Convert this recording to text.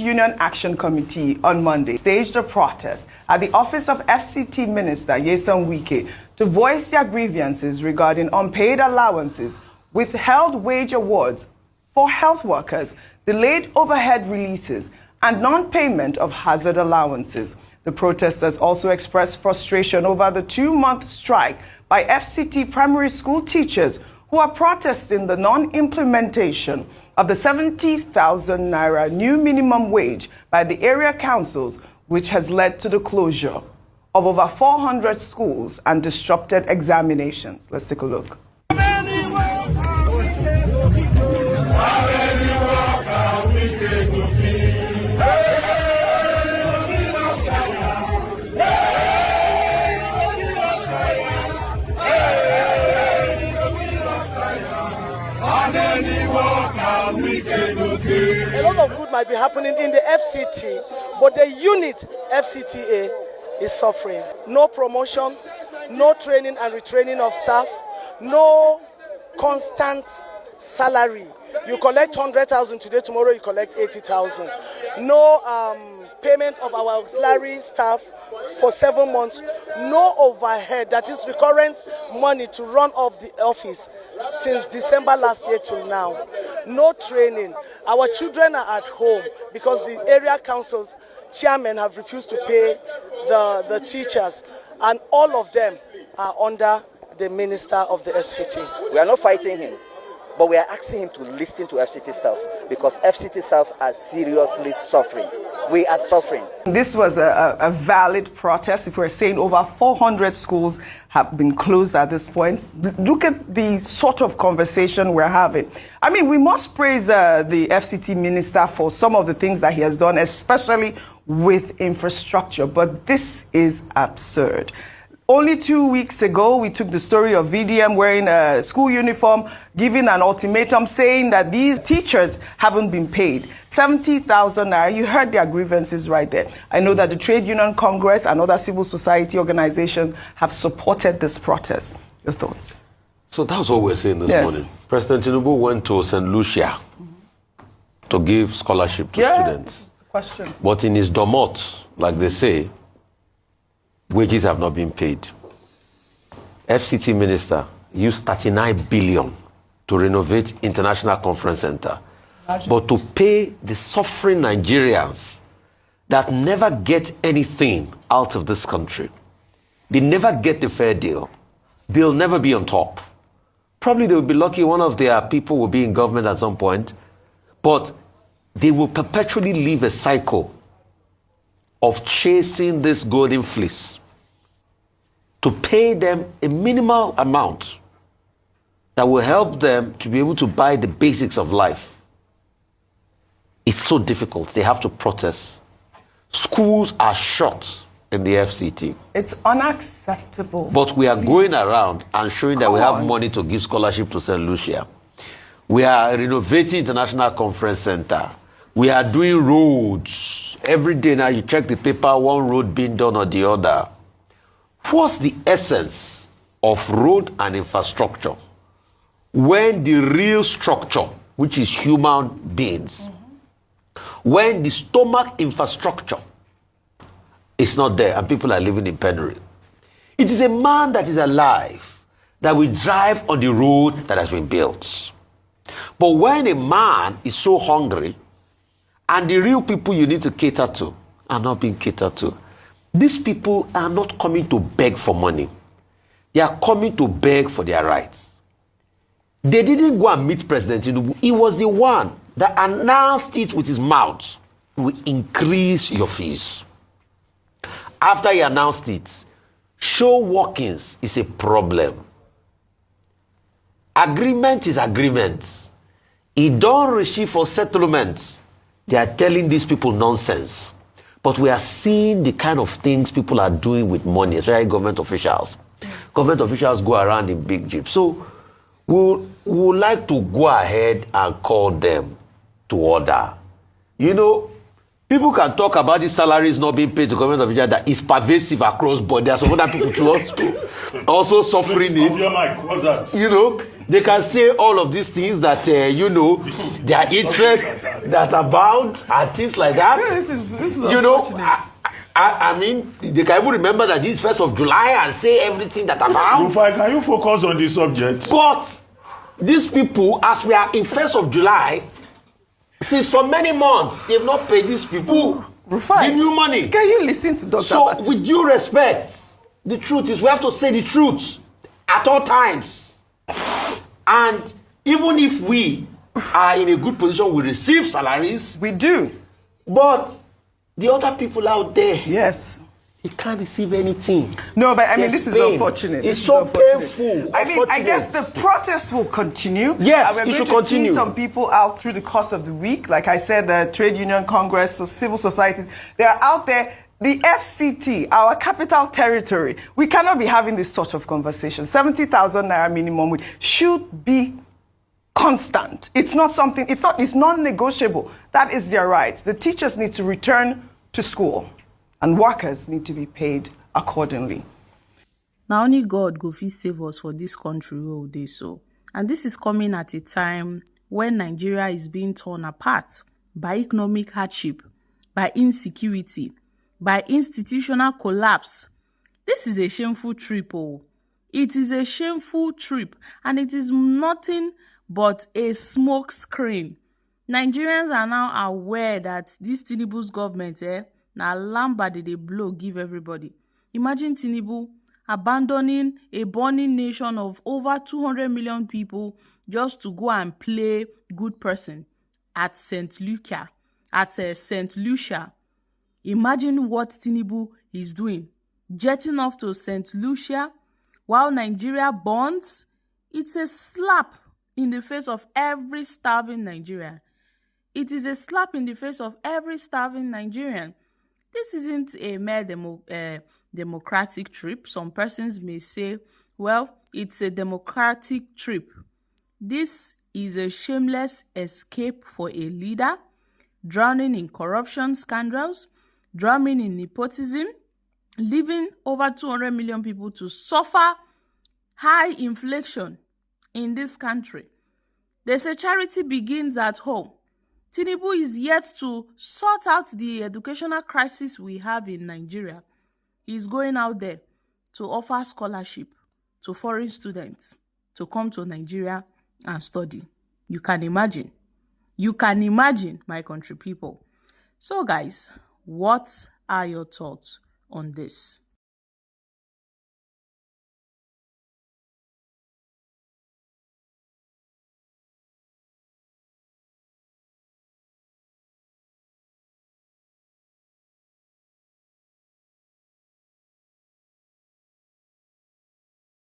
Union Action Committee on Monday staged a protest at the office of FCT Minister Nyesom Wike to voice their grievances regarding unpaid allowances, withheld wage awards for health workers, delayed overhead releases, and non-payment of hazard allowances. The protesters also expressed frustration over the 2-month strike by FCT primary school teachers who are protesting the non-implementation of the 70,000 naira new minimum wage by the area councils, which has led to the closure of over 400 schools and disrupted examinations. Let's take a look. A lot of good might be happening in the FCT, but the unit FCTA is suffering. No promotion, no training and retraining of staff, no constant salary. You collect 100,000 today, tomorrow you collect 80,000. No payment of our auxiliary staff for 7 months. No overhead, that is recurrent money to run off the office since December last year till now. No training. Our children are at home because the area councils chairmen have refused to pay the teachers, and all of them are under the minister of the FCT. We are not fighting him, but we are asking him to listen to FCT staffs because FCT staff are seriously suffering. We are suffering. This was a valid protest. If we're saying over 400 schools have been closed at this point, look at the sort of conversation we're having. I mean, we must praise the FCT minister for some of the things that he has done, especially with infrastructure, but this is absurd. Only 2 weeks ago, we took the story of VDM wearing a school uniform, giving an ultimatum saying that these teachers haven't been paid. 70,000 naira. You heard their grievances right there. I know that the Trade Union Congress and other civil society organizations have supported this protest. Your thoughts? So that's what we're saying this morning. President Tinubu went to St. Lucia to give scholarship to students. Question. But in his domot, like they say, wages have not been paid. FCT minister used 39 billion to renovate International Conference Center. But to pay the suffering Nigerians that never get anything out of this country, they never get the fair deal, they'll never be on top. Probably they will be lucky one of their people will be in government at some point, but they will perpetually live a cycle of chasing this golden fleece to pay them a minimal amount that will help them to be able to buy the basics of life. It's so difficult. They have to protest. Schools are shut in the FCT. It's unacceptable. But we are going around and showing that we have money to give scholarship to St. Lucia. We are renovating International Conference Center. We are doing roads. Every day now you check the paper, one road being done or the other. What's the essence of road and infrastructure when the real structure, which is human beings, when the stomach infrastructure is not there and people are living in penury? It is a man that is alive that will drive on the road that has been built. But when a man is so hungry and the real people you need to cater to are not being catered to, these people are not coming to beg for money. They are coming to beg for their rights. They didn't go and meet President Tinubu. He was the one that announced it with his mouth. We increase your fees. After he announced it, show workings is a problem. Agreement is agreement. He don't receive for settlement. They are telling these people nonsense. But we are seeing the kind of things people are doing with money, especially government officials. Government officials go around in big jeeps. So we would like to go ahead and call them to order. You know, people can talk about the salaries not being paid to government officials that is pervasive across board. There are some other people also suffering it. What's that? You know, They can say all of these things that, you know, their interests that abound and things like that. This is you know, I mean, they can even remember that this 1st of July and say everything that abounds. Rufai, can you focus on the subject? But these people, as we are in 1st of July, since for many months, they've not paid these people Rufai, the new money. Can you listen to Dr. So, Abati? with due respect, the truth is we have to say the truth at all times. And even if we are in a good position, we receive salaries. We do. But the other people out there, Yes. he can't receive anything. No, but I mean, There's this pain. is unfortunate. It's This is so unfortunate. painful. I mean, I guess Unfortunate. the protest will continue. Yes, we're it going should to continue. see some people out through the course of the week. Like I said, the Trade Union Congress, so civil society, they are out there. The FCT, our capital territory, we cannot be having this sort of conversation. 70,000 naira minimum wage should be constant. It's not something, it's non-negotiable. That is their rights. The teachers need to return to school and workers need to be paid accordingly. Now only God go fit save us for this country all day so. And this is coming at a time when Nigeria is being torn apart by economic hardship, by insecurity, by institutional collapse. This is a shameful trip, oh. It is a shameful trip, and it is nothing but a smoke screen. Nigerians are now aware that this Tinubu's government, na lamba they blow give everybody. Imagine Tinubu abandoning a burning nation of over 200 million people just to go and play good person at St. Lucia, St. Lucia. Imagine what Tinubu is doing, jetting off to St. Lucia while Nigeria burns. It's a slap in the face of every starving Nigerian. It is a slap in the face of every starving Nigerian. This isn't a mere democratic trip. Some persons may say, well, it's a democratic trip. This is a shameless escape for a leader, drowning in corruption scandals, drowning in nepotism, leaving over 200 million people to suffer high inflation in this country. They say charity begins at home. Tinubu is yet to sort out the educational crisis we have in Nigeria. He's going out there to offer scholarship to foreign students to come to Nigeria and study. You can imagine. You can imagine, my country people. So guys, what are your thoughts on this?